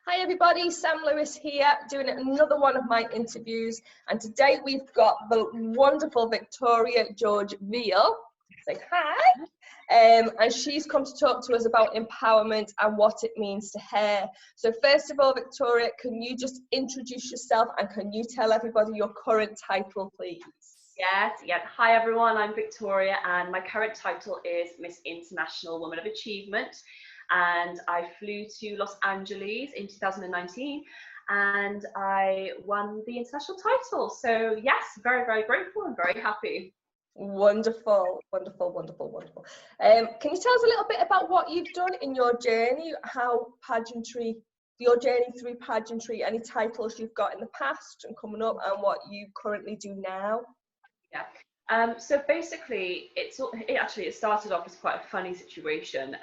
Hi everybody, Sam Lewis here, doing another one of my interviews, and today we've got the wonderful Victoria George Veale. Say hi. And she's come to talk to us about empowerment and what it means to her. So first of all, Victoria, can you just introduce yourself and can you tell everybody your current title, please? Yes. Hi everyone, I'm Victoria and my current title is Miss International Woman of Achievement, and I flew to Los Angeles in 2019 and I won the international title. So yes, very, very grateful and very happy. Wonderful. Can you tell us a little bit about what you've done in your journey, your journey through pageantry, any titles you've got in the past and coming up, and what you currently do now? Yeah. So basically, it started off as quite a funny situation.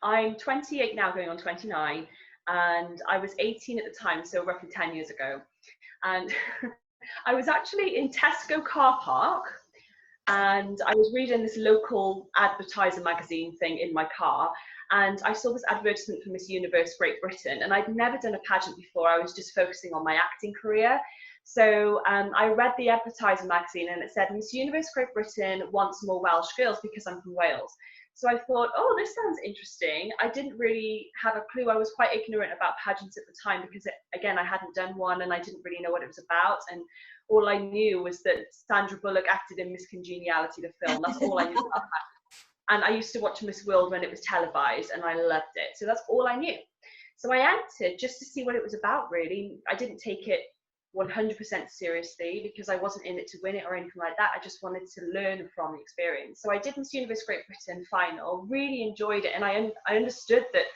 I'm 28 now, going on 29, and I was 18 at the time, so roughly 10 years ago. And I was actually in Tesco car park, and I was reading this local advertiser magazine thing in my car, and I saw this advertisement for Miss Universe Great Britain, and I'd never done a pageant before. I was just focusing on my acting career. So I read the advertiser magazine and it said, Miss Universe Great Britain wants more Welsh girls because I'm from Wales. So I thought, oh, this sounds interesting. I didn't really have a clue. I was quite ignorant about pageants at the time because, again, I hadn't done one and I didn't really know what it was about. And all I knew was that Sandra Bullock acted in Miss Congeniality, the film. That's all I knew about that. And I used to watch Miss World when it was televised and I loved it. So that's all I knew. So I entered just to see what it was about, really. I didn't take it 100% seriously because I wasn't in it to win it or anything like that. I just wanted to learn from the experience. So I did Miss Universe Great Britain final, really enjoyed it, and I understood that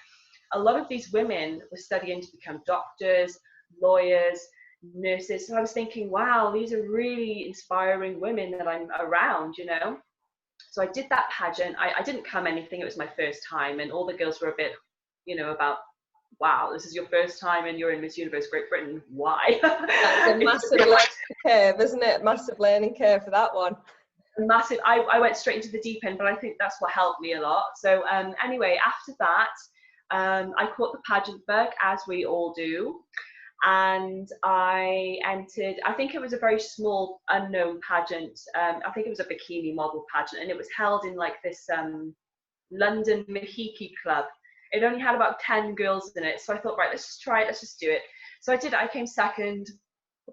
a lot of these women were studying to become doctors, lawyers, nurses. So I was thinking, wow, these are really inspiring women that I'm around, you know. So I did that pageant. I didn't come anything. It was my first time, and all the girls were a bit, you know, about, wow, this is your first time and you're in Miss Universe Great Britain. Why? That's a massive learning curve, isn't it? Massive learning curve for that one. Massive. I went straight into the deep end, but I think that's what helped me a lot. So anyway, after that, I caught the pageant bug, as we all do. And I entered, I think it was a very small, unknown pageant. I think it was a bikini model pageant, and it was held in like this London Mahiki club. It only had about 10 girls in it. So I thought, right, let's just try it. Let's just do it. So I did. I came second.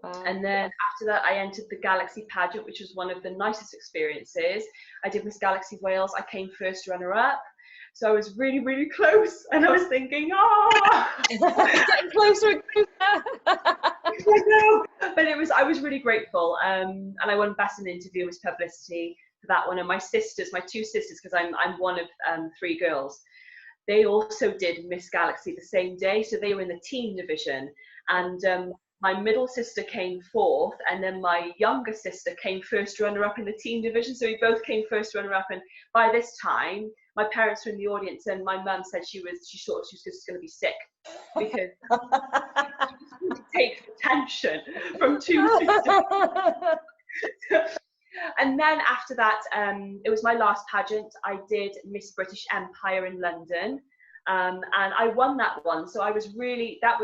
Wow. And then after that, I entered the Galaxy pageant, which was one of the nicest experiences. I did Miss Galaxy Wales. I came first runner-up. So I was really, really close. And I was thinking, oh, getting closer and closer. I know. But I was really grateful. And I won Best in Interview with Publicity for that one. And my sisters, my two sisters, because I'm one of 3 girls, they also did Miss Galaxy the same day. So they were in the teen division. And my middle sister came 4th, and then my younger sister came first runner-up in the teen division. So we both came first runner-up. And by this time, my parents were in the audience, and my mum said she thought she was just going to be sick because she couldn't take the tension from 2 sisters. And then after that, it was my last pageant. I did Miss British Empire in London, and I won that one. So that was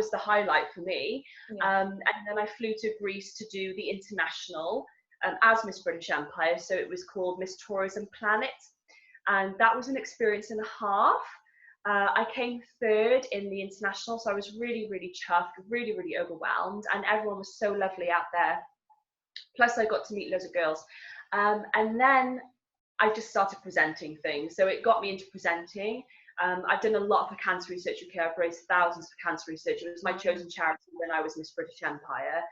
the highlight for me. Yeah. And then I flew to Greece to do the international as Miss British Empire. So it was called Miss Tourism Planet. And that was an experience and a half. I came 3rd in the international. So I was really, really chuffed, really, really overwhelmed. And everyone was so lovely out there. Plus I got to meet loads of girls. And then I just started presenting things. So it got me into presenting. I've done a lot for Cancer Research UK. I've raised thousands for cancer research. It was my chosen charity when I was Miss British Empire.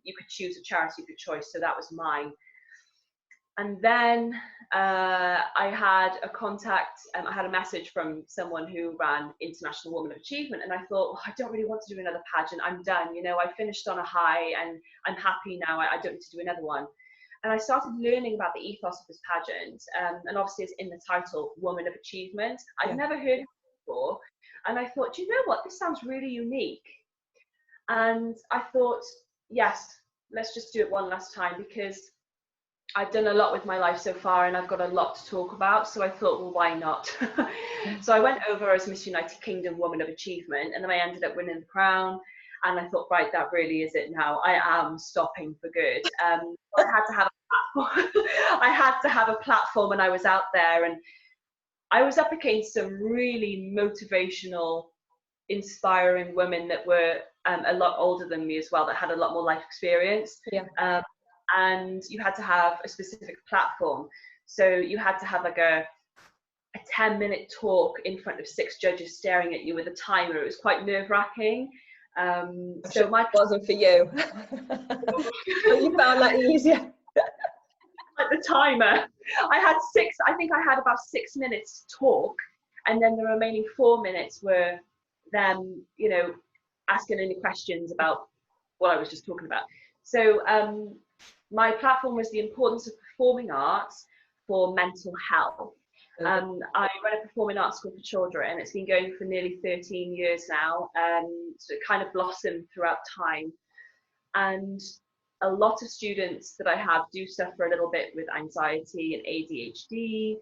You could choose a charity of your choice, so that was mine. And then I had a contact, I had a message from someone who ran International Woman of Achievement, and I thought, well, I don't really want to do another pageant. I'm done, you know, I finished on a high and I'm happy now. I don't need to do another one. And I started learning about the ethos of this pageant, and obviously it's in the title, Woman of Achievement. I'd never heard of it before, and I thought, do you know what, this sounds really unique. And I thought, yes, let's just do it one last time, because I've done a lot with my life so far, and I've got a lot to talk about. So I thought, well, why not? So I went over as Miss United Kingdom Woman of Achievement, and then I ended up winning the crown. And I thought, right, that really is it now. I am stopping for good. I had to have a platform. I had to have a platform, and I was out there, and I was up against some really motivational, inspiring women that were a lot older than me as well, that had a lot more life experience. Yeah. And you had to have a specific platform. So you had to have like a 10-minute talk in front of 6 judges staring at you with a timer. It was quite nerve-wracking. So my wasn't for you. You found that easier. Like the timer, I think I had about 6 minutes to talk, and then the remaining 4 minutes were them, you know, asking any questions about what I was just talking about. So my platform was the importance of performing arts for mental health. I run a performing arts school for children, and it's been going for nearly 13 years now. So it kind of blossomed throughout time. And a lot of students that I have do suffer a little bit with anxiety and ADHD.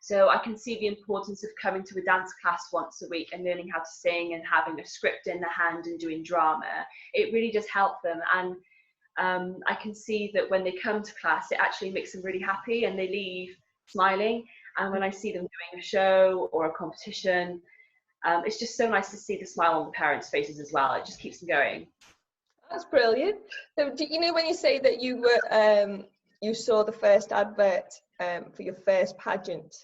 So I can see the importance of coming to a dance class once a week and learning how to sing and having a script in the hand and doing drama. It really does help them. And I can see that when they come to class, it actually makes them really happy and they leave smiling. And when I see them doing a show or a competition, it's just so nice to see the smile on the parents' faces as well. It just keeps them going. That's brilliant. So, do you know when you say that you were you saw the first advert for your first pageant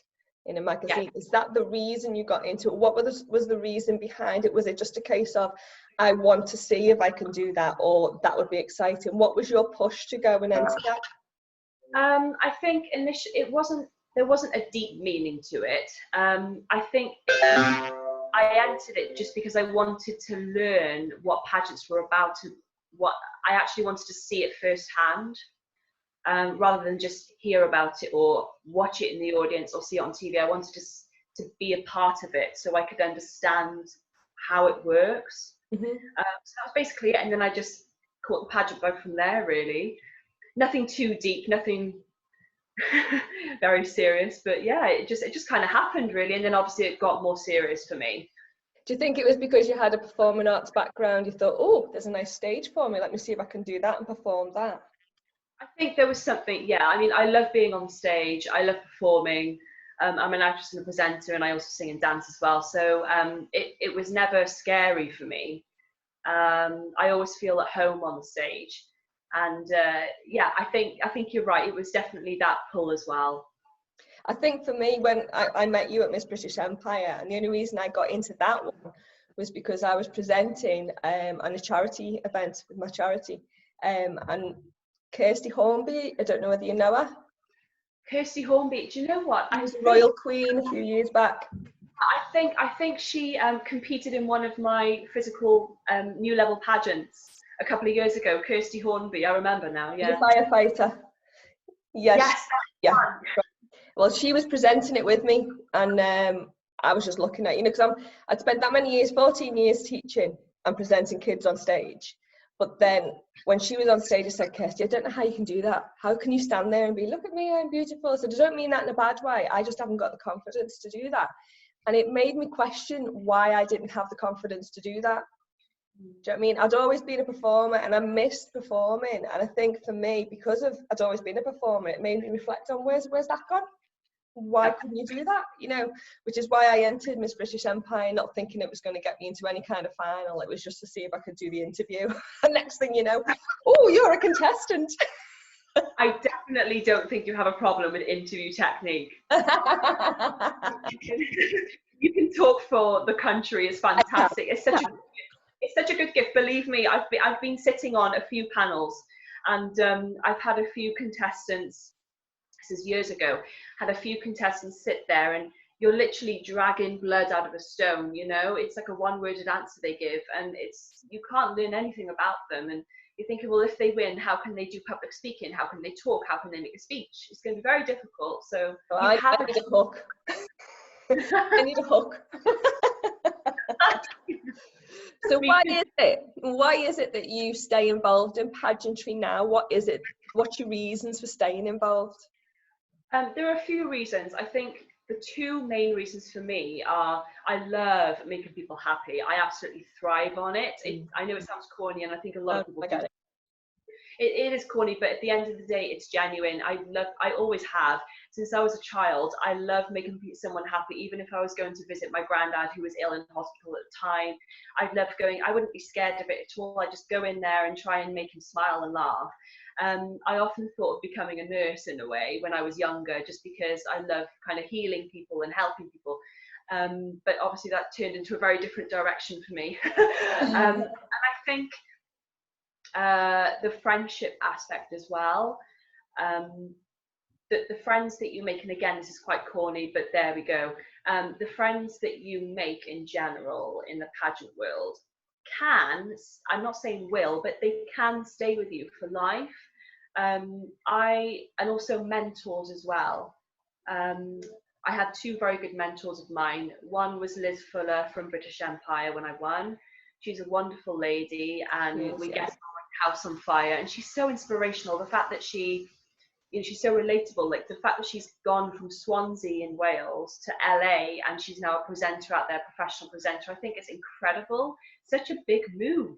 in a magazine? Yeah. Is that the reason you got into it? What was the reason behind it? Was it just a case of I want to see if I can do that, or that would be exciting? What was your push to go and enter that? I think initially there wasn't a deep meaning to it. I think I entered it just because I wanted to learn what pageants were about, what I actually wanted to see it firsthand, rather than just hear about it or watch it in the audience or see it on TV. I wanted to be a part of it so I could understand how it works. Mm-hmm. So that was basically it, and then I just caught the pageant bug from there, really. Nothing too deep, nothing very serious, but yeah, it just kind of happened, really, and then obviously it got more serious for me. Do you think it was because you had a performing arts background, you thought, oh, there's a nice stage for me, let me see if I can do that and perform that? I think there was something, yeah. I mean, I love being on stage, I love performing. I'm an actress and a presenter, and I also sing and dance as well, so it was never scary for me. I always feel at home on the stage, and yeah, I think you're right, it was definitely that pull as well. I think for me, when I met you at Miss British Empire, and the only reason I got into that one was because I was presenting on a charity event with my charity, and Kirsty Hornby, I don't know whether you know her. Kirsty Hornby, do you know what? She was a royal queen a few years back. I think she competed in one of my physical new level pageants a couple of years ago. Kirsty Hornby, I remember now. Yeah. She's a firefighter. Yes. Yeah. Well, she was presenting it with me, and I was just looking at, because I'd spent that many years, 14 years teaching and presenting kids on stage. But then when she was on stage, I said, Kirsty, I don't know how you can do that. How can you stand there and be, look at me, I'm beautiful? So I don't mean that in a bad way. I just haven't got the confidence to do that. And it made me question why I didn't have the confidence to do that. Do you know what I mean? I'd always been a performer, and I missed performing. And I think for me, because I'd always been a performer, it made me reflect on where's that gone? Why couldn't you do that? Which is why I entered Miss British Empire, not thinking it was going to get me into any kind of final. It was just to see if I could do the interview. And next thing you know, oh, you're a contestant. I definitely don't think you have a problem with interview technique. You can talk for the country. It's fantastic. It's such a good gift. Believe me, I've been sitting on a few panels, and I've had a few contestants. This is years ago. Had a few contestants sit there, and you're literally dragging blood out of a stone. It's like a one-worded answer they give, and you can't learn anything about them. And you're thinking, well, if they win, how can they do public speaking? How can they talk? How can they make a speech? It's going to be very difficult. So I need a hook. I need a hook. So why is it that you stay involved in pageantry now? What is it what's your reasons for staying involved? There are a few reasons. I think the two main reasons for me are I love making people happy. I absolutely thrive on it. I know it sounds corny, and I think a lot of people I do. get it. It is corny, but at the end of the day, it's genuine. I always have. Since I was a child, I love making someone happy, even if I was going to visit my granddad who was ill in hospital at the time. I'd love going, I wouldn't be scared of it at all. I'd just go in there and try and make him smile and laugh. I often thought of becoming a nurse in a way when I was younger, just because I love kind of healing people and helping people. But obviously that turned into a very different direction for me. And I think the friendship aspect as well. The friends that you make, and again, this is quite corny, but there we go. The friends that you make in general in the pageant world can, I'm not saying will, but they can stay with you for life. And also mentors as well. I had two very good mentors of mine. One was Liz Fuller from British Empire when I won. She's a wonderful lady, and we get our house on fire, and she's so inspirational. The fact that she's so relatable, like the fact that she's gone from Swansea in Wales to LA and she's now a presenter out there, professional presenter, I think it's incredible. Such a big move.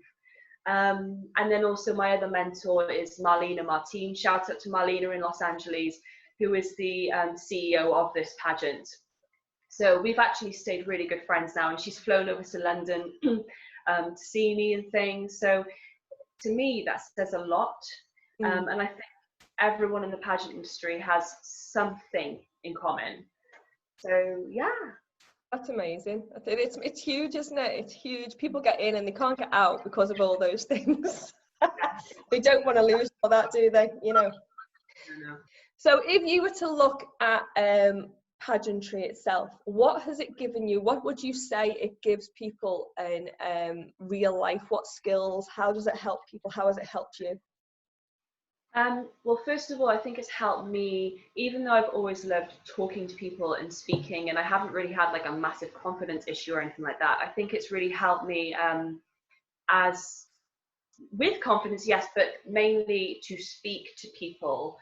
And then also my other mentor is Marlena Martin. Shout out to Marlena in Los Angeles, who is the CEO of this pageant. So we've actually stayed really good friends now, and she's flown over to London to see me and things. So to me, that says a lot. And I think everyone in the pageant industry has something in common. So yeah. That's amazing. It's huge, isn't it? It's huge. People get in and they can't get out because of all those things. They don't want to lose all that, do they? You know. No. So if you were to look at pageantry itself, what has it given you? What would you say it gives people in real life? What skills? How does it help people? How has it helped you? Well, first of all, I think it's helped me, even though I've always loved talking to people and speaking, and I haven't really had like a massive confidence issue or anything like that. I think it's really helped me as with confidence, yes, but mainly to speak to people,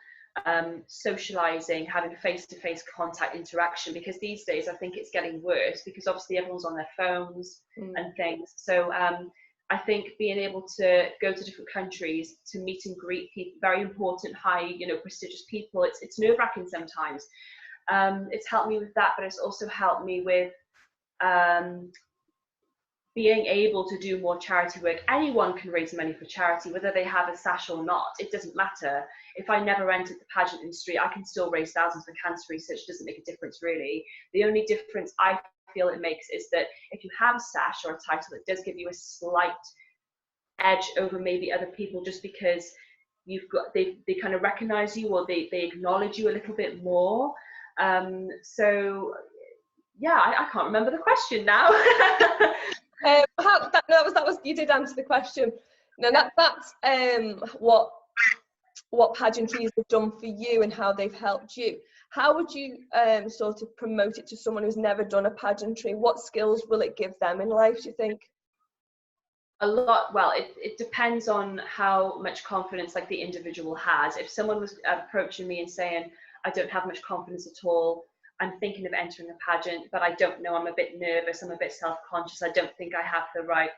socializing, having face-to-face contact interaction, because these days I think it's getting worse because obviously everyone's on their phones and things. So I think being able to go to different countries to meet and greet people, very important, high, prestigious people, it's nerve-wracking sometimes. It's helped me with that, but it's also helped me with being able to do more charity work. Anyone can raise money for charity, whether they have a sash or not. It doesn't matter. If I never entered the pageant industry, I can still raise thousands for cancer research. It doesn't make a difference, really. The only difference I feel it makes is that if you have a sash or a title, it does give you a slight edge over maybe other people, just because they kind of recognize you, or they acknowledge you a little bit more. So yeah, I can't remember the question now. That was you did answer the question. Now that's what pageantries have done for you and how they've helped you. How would you sort of promote it to someone who's never done a pageantry? What skills will it give them in life, do you think? A lot. Well, it depends on how much confidence like the individual has. If someone was approaching me and saying, I don't have much confidence at all, I'm thinking of entering a pageant, but I don't know, I'm a bit nervous, I'm a bit self-conscious, I don't think I have the right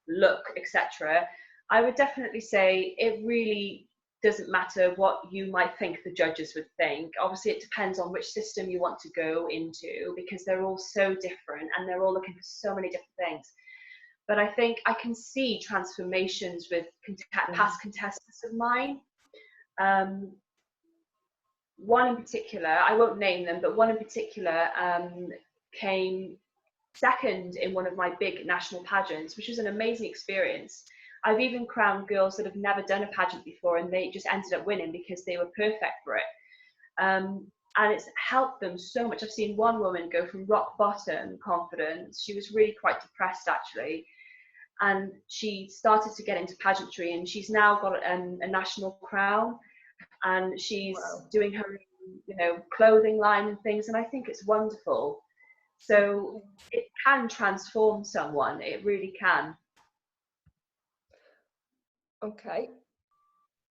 look, etc. I would definitely say it really doesn't matter what you might think the judges would think. Obviously, it depends on which system you want to go into, because they're all so different and they're all looking for so many different things. But I think I can see transformations with past contestants of mine. One in particular, I won't name them, but one in particular came second in one of my big national pageants, which was an amazing experience. I've even crowned girls that have never done a pageant before, and they just ended up winning because they were perfect for it. And it's helped them so much. I've seen one woman go from rock bottom confidence. She was really quite depressed, actually. And she started to get into pageantry, and she's now got a national crown, and she's doing her clothing line and things, and I think it's wonderful. So it can transform someone, it really can. Okay,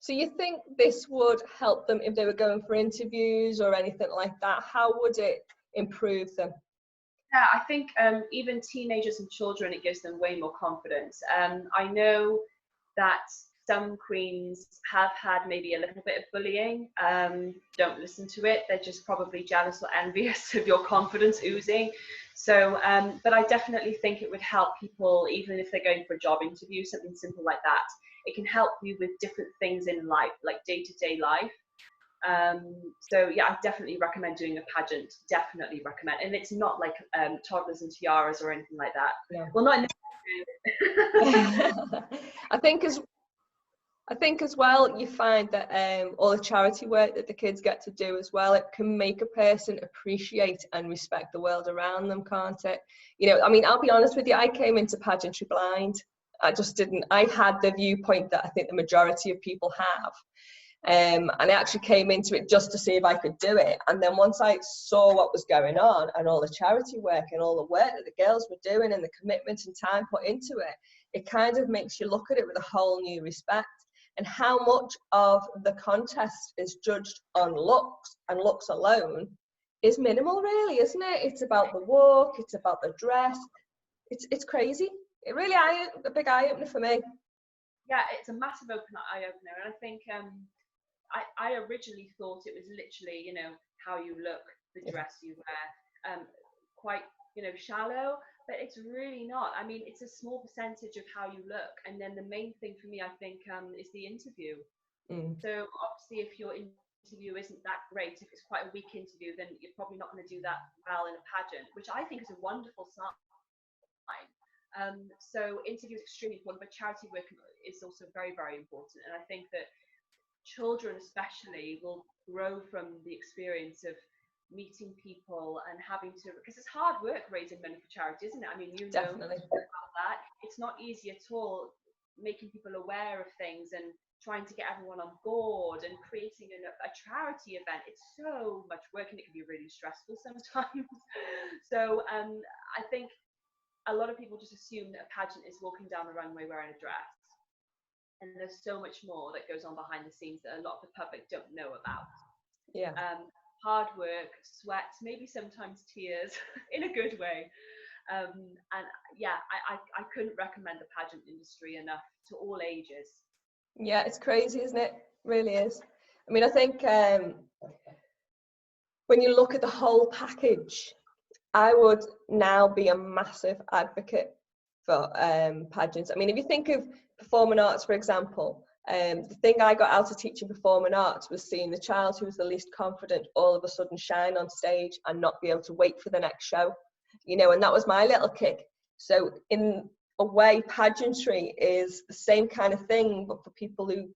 So you think this would help them if they were going for interviews or anything like that? How would it improve them? Yeah, I think even teenagers and children, it gives them way more confidence. I know that some queens have had maybe a little bit of bullying. Don't listen to it. They're just probably jealous or envious of your confidence oozing. So, but I definitely think it would help people, even if they're going for a job interview, something simple like that. It can help you with different things in life, like day-to-day life. So yeah, I definitely recommend doing a pageant. Definitely recommend, and it's not like toddlers and tiaras or anything like that. No. Well, not in I think as well, you find that all the charity work that the kids get to do as well, it can make a person appreciate and respect the world around them, can't it? You know, I mean, I'll be honest with you, I came into pageantry blind. I had the viewpoint that I think the majority of people have. And I actually came into it just to see if I could do it. And then once I saw what was going on and all the charity work and all the work that the girls were doing and the commitment and time put into it, it kind of makes you look at it with a whole new respect. And how much of the contest is judged on looks and looks alone is minimal, really, isn't it? It's about the walk, it's about the dress. It's crazy. It really a big eye opener for me. Yeah, it's a massive eye opener, and I think I originally thought it was literally, you know, how you look, the dress you wear, quite, you know, shallow, but it's really not. I mean, it's a small percentage of how you look, and then the main thing for me, I think, is the interview. So obviously, if your interview isn't that great, if it's quite a weak interview, then you're probably not going to do that well in a pageant, which I think is a wonderful sign. So interview is extremely important, but charity work is also very, very important, and I think that children especially will grow from the experience of meeting people and having to, because it's hard work raising money for charity, isn't it? I mean, you know Definitely. about that. It's not easy at all, making people aware of things and trying to get everyone on board and creating a charity event. It's so much work, and it can be really stressful sometimes. So I think a lot of people just assume that a pageant is walking down the runway wearing a dress. And there's so much more that goes on behind the scenes that a lot of the public don't know about. Yeah. Hard work, sweat, maybe sometimes tears, in a good way. And yeah, I couldn't recommend the pageant industry enough to all ages. Yeah, it's crazy, isn't it? It really is. I mean, I think when you look at the whole package, I would now be a massive advocate for pageants. I mean, if you think of performing arts, for example, the thing I got out of teaching performing arts was seeing the child who was the least confident all of a sudden shine on stage and not be able to wait for the next show, you know, and that was my little kick. So in a way, pageantry is the same kind of thing, but for people who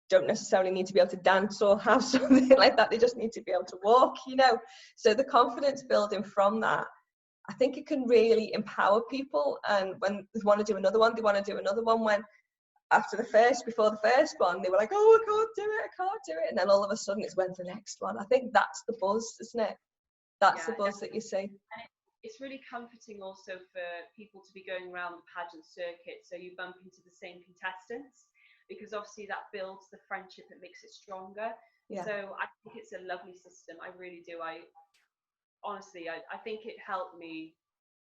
don't necessarily need to be able to dance or have something like that. They just need to be able to walk, you know. So the confidence building from that, I think it can really empower people. And when they want to do another one, they want to do another one. When before the first one, they were like, oh, I can't do it. And then all of a sudden it's when's the next one? I think that's the buzz, isn't it? That's the buzz that you see. And it's really comforting also for people to be going around the pageant circuit, so you bump into the same contestants, because obviously that builds the friendship, it makes it stronger. Yeah. So I think it's a lovely system. I really do. Honestly, I think it helped me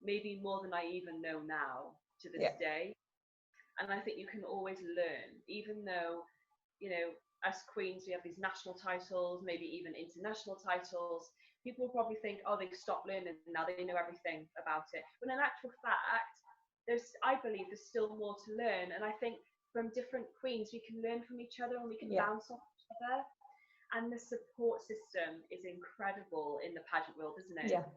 maybe more than I even know now to this day. And I think you can always learn, even though, you know, us queens, we have these national titles, maybe even international titles. People will probably think, oh, they've stopped learning now, they know everything about it. But in actual fact, I believe there's still more to learn. And I think from different queens, we can learn from each other and we can bounce off each other. And the support system is incredible in the pageant world, isn't it? Yeah.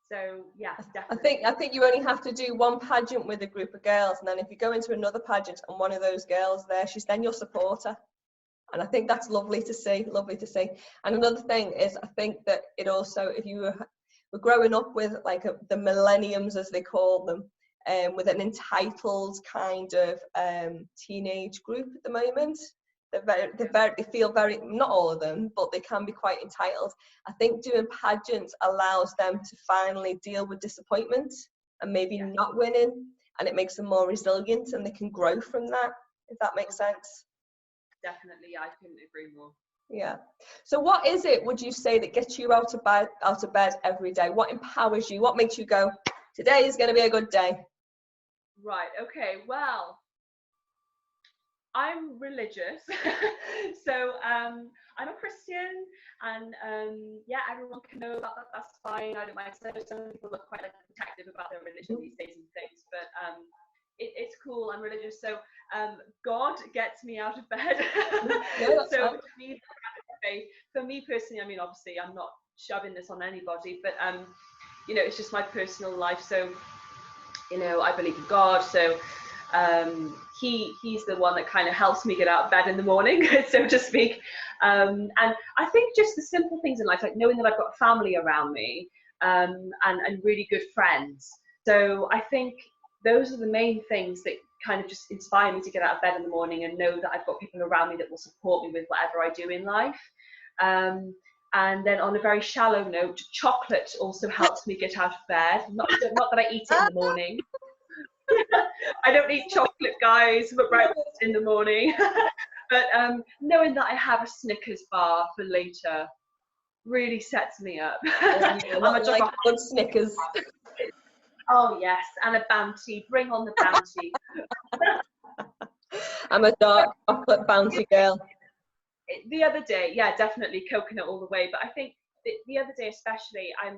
So yeah, definitely. I think you only have to do one pageant with a group of girls, and then if you go into another pageant and one of those girls there, she's then your supporter. And I think that's lovely to see, And another thing is, I think that it also, if you were growing up with like the millenniums, as they call them, with an entitled kind of teenage group at the moment, they feel very, not all of them, but they can be quite entitled. I think doing pageants allows them to finally deal with disappointment and maybe not winning, and it makes them more resilient and they can grow from that, if that makes sense. definitely. I couldn't agree more. Yeah. So what is it, would you say, that gets you out of bed every day? What empowers you? What makes you go, today is going to be a good day? Right. Okay. Well, I'm religious, so I'm a Christian, and yeah, everyone can know about that. That's fine. I don't mind. So some people look quite like protective about their religion these days and things, but it's cool. I'm religious, so God gets me out of bed. No, that's So fine. for me personally, I mean, obviously, I'm not shoving this on anybody, but you know, it's just my personal life. So you know, I believe in God, so he's the one that kind of helps me get out of bed in the morning, so to speak. And I think just the simple things in life, like knowing that I've got family around me, and really good friends. So I think those are the main things that kind of just inspire me to get out of bed in the morning and know that I've got people around me that will support me with whatever I do in life. And then on a very shallow note, chocolate also helps me get out of bed. Not that I eat it in the morning. I don't eat chocolate, guys, for breakfast in the morning. But knowing that I have a Snickers bar for later really sets me up. Not like good Snickers. Oh yes, and a Bounty. Bring on the Bounty. I'm a dark chocolate Bounty girl. The other day, yeah, definitely coconut all the way. But I think the other day especially, I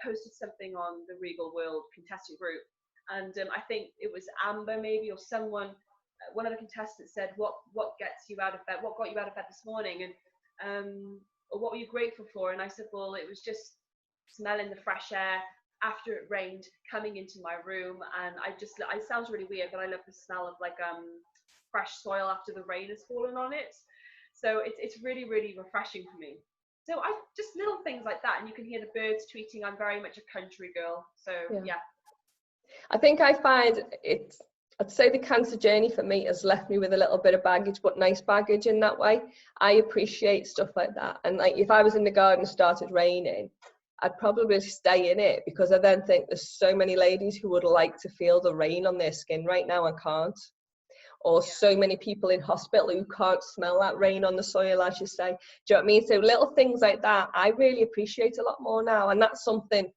posted something on the Regal World contestant group, and I think it was Amber maybe, or someone, one of the contestants said, what gets you out of bed? What got you out of bed this morning? And or what were you grateful for? And I said, well, it was just smelling the fresh air after it rained, coming into my room, and it sounds really weird, but I love the smell of like fresh soil after the rain has fallen on it. So it's really, really refreshing for me. So I just little things like that, and you can hear the birds tweeting. I'm very much a country girl, so yeah. I think I find I'd say the cancer journey for me has left me with a little bit of baggage, but nice baggage in that way. I appreciate stuff like that. And like if I was in the garden and started raining, I'd probably stay in it, because I then think there's so many ladies who would like to feel the rain on their skin right now and can't. Or so many people in hospital who can't smell that rain on the soil, as you say. Do you know what I mean? So little things like that, I really appreciate a lot more now. And that's something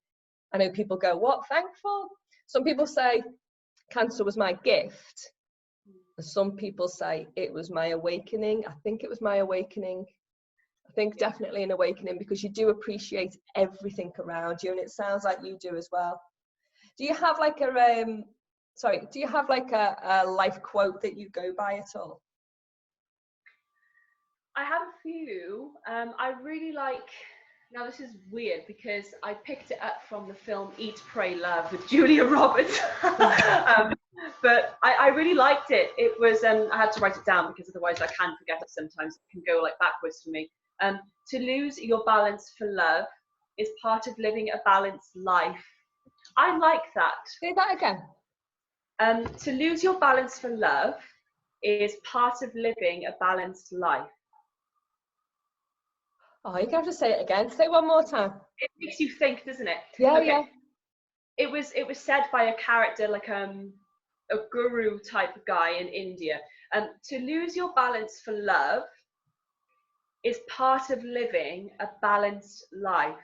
I know people go, what, thankful? Some people say cancer was my gift. And some people say it was my awakening. I think it was my awakening. I think definitely an awakening, because you do appreciate everything around you. And it sounds like you do as well. Do you have like a life quote that you go by at all? I have a few. I really like, now this is weird because I picked it up from the film Eat, Pray, Love with Julia Roberts. But I really liked it. It was, I had to write it down because otherwise I can forget it sometimes. It can go like backwards for me. To lose your balance for love is part of living a balanced life. I like that. Say that again. To lose your balance for love is part of living a balanced life. Oh, you're gonna have to say it again. Say it one more time. It makes you think, doesn't it? Yeah, okay. yeah. It was said by a character like a guru type of guy in India. To lose your balance for love is part of living a balanced life.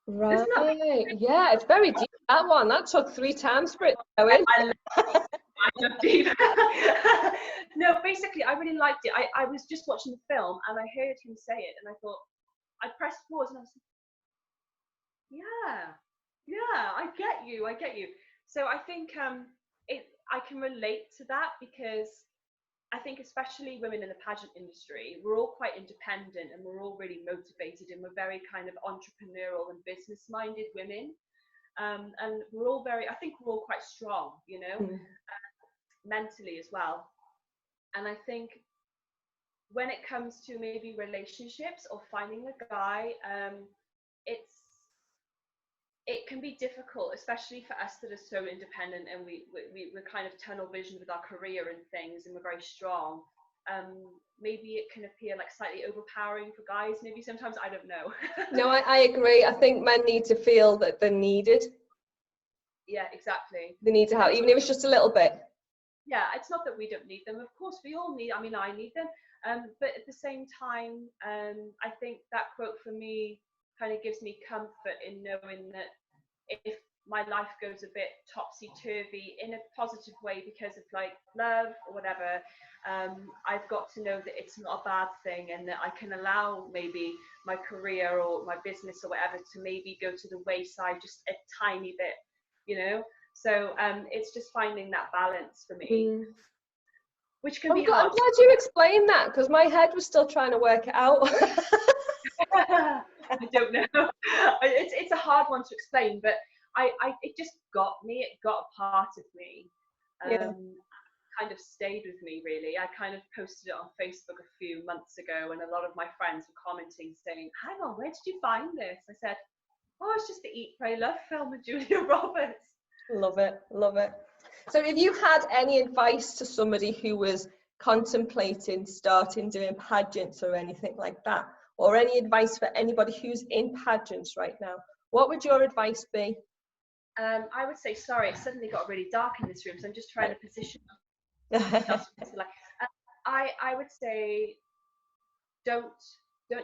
Right. Yeah, it's very deep, that one. That took 3 times for it to go in. I love deep. No, basically, I really liked it. I was just watching the film and I heard him say it, and I thought, I pressed pause and I was like, yeah, I get you. So I think I can relate to that, because I think especially women in the pageant industry, we're all quite independent and we're all really motivated, and we're very kind of entrepreneurial and business-minded women. And we're all I think we're all quite strong, you know, mentally as well. And I think when it comes to maybe relationships or finding a guy, it can be difficult, especially for us that are so independent, and we're kind of tunnel vision with our career and things, and we're very strong. Maybe it can appear like slightly overpowering for guys, maybe sometimes, I don't know. No, I agree. I think men need to feel that they're needed. Yeah, exactly. They need to have, even if it's just a little bit. yeah, it's not that we don't need them. Of course, we all need. I mean, I need them. But at the same time, I think that quote for me kind of gives me comfort in knowing that if my life goes a bit topsy-turvy in a positive way because of like love or whatever, I've got to know that it's not a bad thing, and that I can allow maybe my career or my business or whatever to maybe go to the wayside just a tiny bit, you know. So it's just finding that balance for me, which can be I'm hard. glad you explained that, because my head was still trying to work it out. I don't know. It's a hard one to explain, but it just got me. It got a part of me. Yeah. Kind of stayed with me, really. I kind of posted it on Facebook a few months ago, and a lot of my friends were commenting saying, hang on, where did you find this? I said, oh, it's just the Eat, Pray, Love film with Julia Roberts. Love it, love it. So if you had any advice to somebody who was contemplating starting doing pageants or anything like that, or any advice for anybody who's in pageants right now, what would your advice be? I would say, sorry, it suddenly got really dark in this room, so I'm just trying to position. I would say don't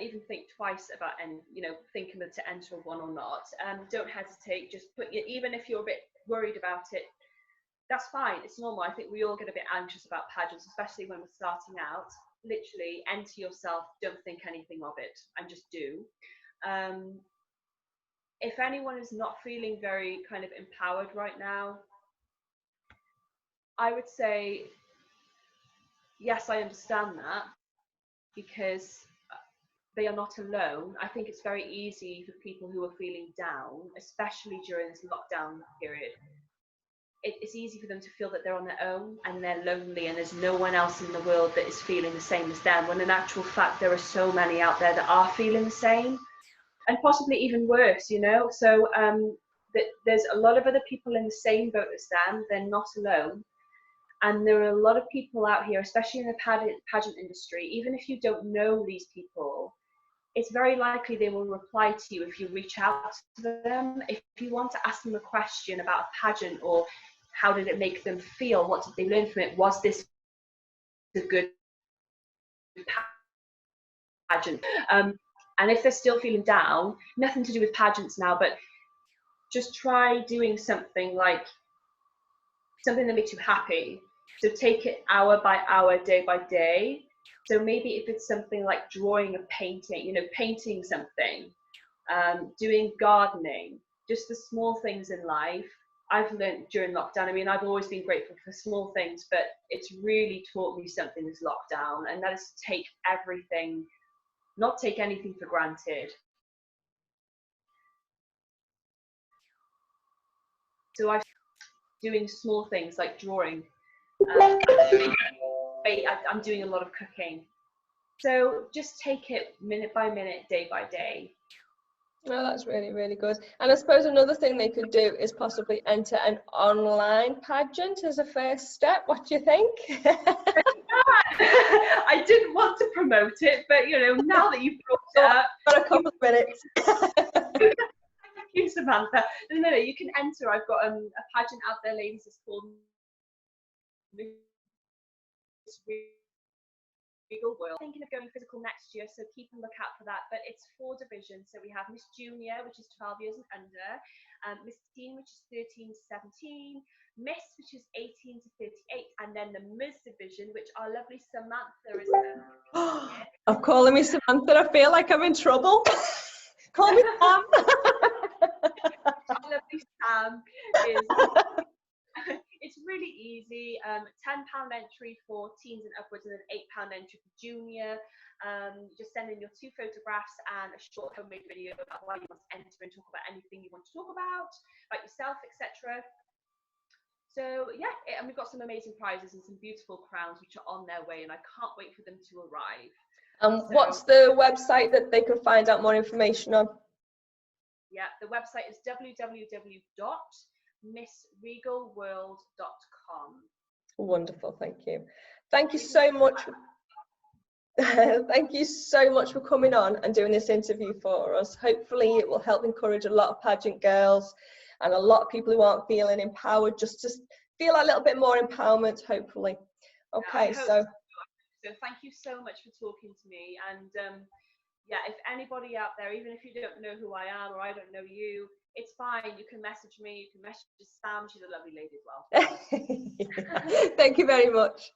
even think twice about, and thinking whether to enter one or not. Don't hesitate. Just even if you're a bit worried about it, that's fine. It's normal. I think we all get a bit anxious about pageants, especially when we're starting out. Literally, enter yourself. Don't think anything of it, and just do. If anyone is not feeling very kind of empowered right now, I would say, yes, I understand that, because they are not alone. I think it's very easy for people who are feeling down, especially during this lockdown period. It's easy for them to feel that they're on their own and they're lonely and there's no one else in the world that is feeling the same as them, when in actual fact there are so many out there that are feeling the same, and possibly even worse, So there's a lot of other people in the same boat as them. They're not alone. And there are a lot of people out here, especially in the pageant industry, even if you don't know these people, it's very likely they will reply to you if you reach out to them. If you want to ask them a question about a pageant, or how did it make them feel, what did they learn from it, was this a good pageant? And if they're still feeling down, nothing to do with pageants now, but just try doing something that makes you happy. So take it hour by hour, day by day. So maybe if it's something like drawing a painting, painting something, doing gardening, just the small things in life. I've learned during lockdown, I mean, I've always been grateful for small things, but it's really taught me something this lockdown, and that is to not take anything for granted. So I'm doing small things like drawing. I'm doing a lot of cooking. So just take it minute by minute, day by day. Oh, that's really, really good. And I suppose another thing they could do is possibly enter an online pageant as a first step. What do you think? I didn't want to promote it, but now that you've brought it up, got a couple of minutes. Thank you, Samantha. No, you can enter. I've got a pageant out there, ladies. It's called Regal World. Thinking of going physical next year, so keep a lookout for that. But it's 4 divisions. So we have Miss Junior, which is 12 years and under, Miss Teen, which is 13 to 17, Miss, which is 18 to 38, and then the Ms division, which our lovely Samantha is in. I'm calling me Samantha. I feel like I'm in trouble. Call me Sam. Our lovely Sam is. It's really easy. £10 entry for teens and upwards, and then £8 entry for junior. Just send in your 2 photographs and a short homemade video about why you want to enter, and talk about anything you want to talk about yourself, etc. So yeah, and we've got some amazing prizes and some beautiful crowns which are on their way, and I can't wait for them to arrive. What's the website that they can find out more information on? Yeah, the website is www.missregalworld.com. Wonderful, thank you. Thank you so much. Thank you so much for coming on and doing this interview for us. Hopefully it will help encourage a lot of pageant girls and a lot of people who aren't feeling empowered just to feel a little bit more empowerment, hopefully. Okay, so thank you so much for talking to me. And yeah, if anybody out there, even if you don't know who I am or I don't know you, it's fine. You can message me. You can message Sam. She's a lovely lady as well. Thank you very much.